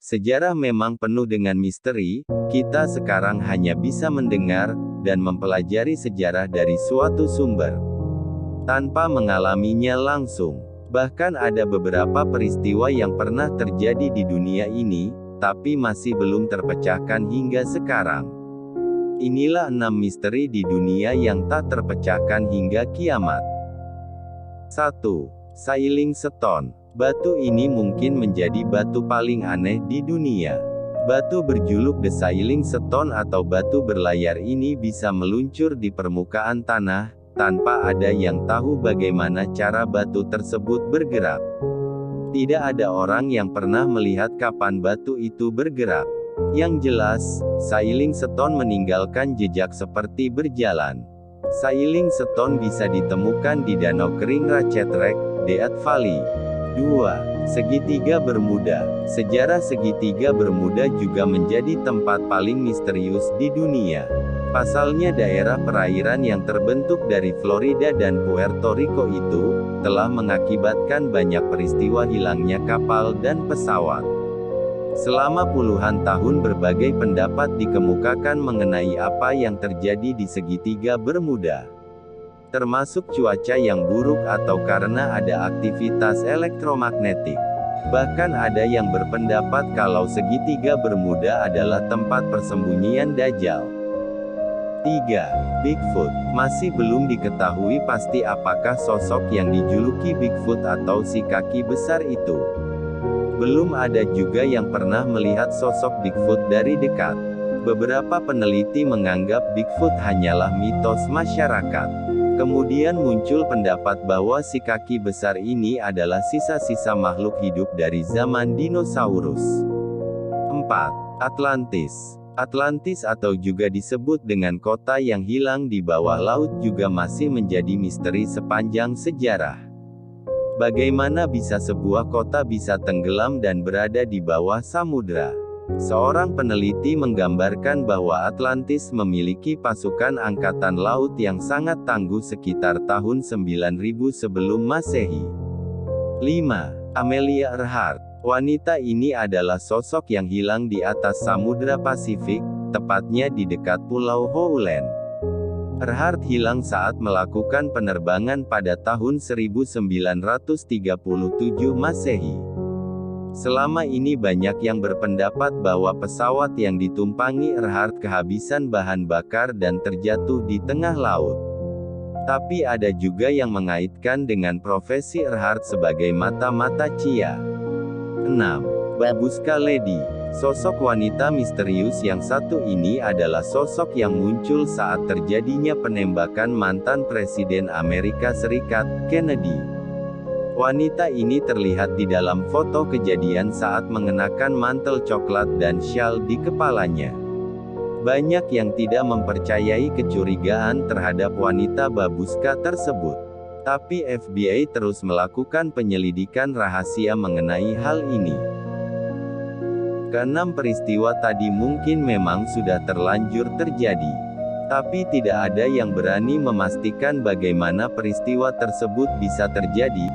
Sejarah memang penuh dengan misteri, kita sekarang hanya bisa mendengar, dan mempelajari sejarah dari suatu sumber, tanpa mengalaminya langsung. Bahkan ada beberapa peristiwa yang pernah terjadi di dunia ini, tapi masih belum terpecahkan hingga sekarang. Inilah 6 misteri di dunia yang tak terpecahkan hingga kiamat. 1. Sailing Stone. Batu ini mungkin menjadi batu paling aneh di dunia. Batu berjuluk The Sailing Stone atau batu berlayar ini bisa meluncur di permukaan tanah, tanpa ada yang tahu bagaimana cara batu tersebut bergerak. Tidak ada orang yang pernah melihat kapan batu itu bergerak. Yang jelas, Sailing Stone meninggalkan jejak seperti berjalan. Sailing Stone bisa ditemukan di Danau Kering Ratchet-Rek, Death Valley. 2. Segitiga Bermuda. Sejarah segitiga Bermuda juga menjadi tempat paling misterius di dunia. Pasalnya daerah perairan yang terbentuk dari Florida dan Puerto Rico itu, telah mengakibatkan banyak peristiwa hilangnya kapal dan pesawat. Selama puluhan tahun berbagai pendapat dikemukakan mengenai apa yang terjadi di segitiga Bermuda. Termasuk cuaca yang buruk atau karena ada aktivitas elektromagnetik. Bahkan ada yang berpendapat kalau segitiga Bermuda adalah tempat persembunyian Dajjal. 3. Bigfoot. Masih belum diketahui pasti apakah sosok yang dijuluki Bigfoot atau si kaki besar itu. Belum ada juga yang pernah melihat sosok Bigfoot dari dekat. Beberapa peneliti menganggap Bigfoot hanyalah mitos masyarakat. Kemudian muncul pendapat bahwa si kaki besar ini adalah sisa-sisa makhluk hidup dari zaman dinosaurus. 4. Atlantis. Atlantis atau juga disebut dengan kota yang hilang di bawah laut juga masih menjadi misteri sepanjang sejarah. Bagaimana bisa sebuah kota bisa tenggelam dan berada di bawah samudra? Seorang peneliti menggambarkan bahwa Atlantis memiliki pasukan angkatan laut yang sangat tangguh sekitar tahun 9000 sebelum Masehi. 5. Amelia Earhart. Wanita ini adalah sosok yang hilang di atas Samudra Pasifik, tepatnya di dekat Pulau Howland. Earhart hilang saat melakukan penerbangan pada tahun 1937 Masehi. Selama ini banyak yang berpendapat bahwa pesawat yang ditumpangi Earhart kehabisan bahan bakar dan terjatuh di tengah laut. Tapi ada juga yang mengaitkan dengan profesi Earhart sebagai mata-mata Chia. 6. Babushka Lady. Sosok wanita misterius yang satu ini adalah sosok yang muncul saat terjadinya penembakan mantan Presiden Amerika Serikat, Kennedy. Wanita ini terlihat di dalam foto kejadian saat mengenakan mantel coklat dan syal di kepalanya. Banyak yang tidak mempercayai kecurigaan terhadap wanita Babushka tersebut. Tapi FBI terus melakukan penyelidikan rahasia mengenai hal ini. Keenam peristiwa tadi mungkin memang sudah terlanjur terjadi. Tapi tidak ada yang berani memastikan bagaimana peristiwa tersebut bisa terjadi,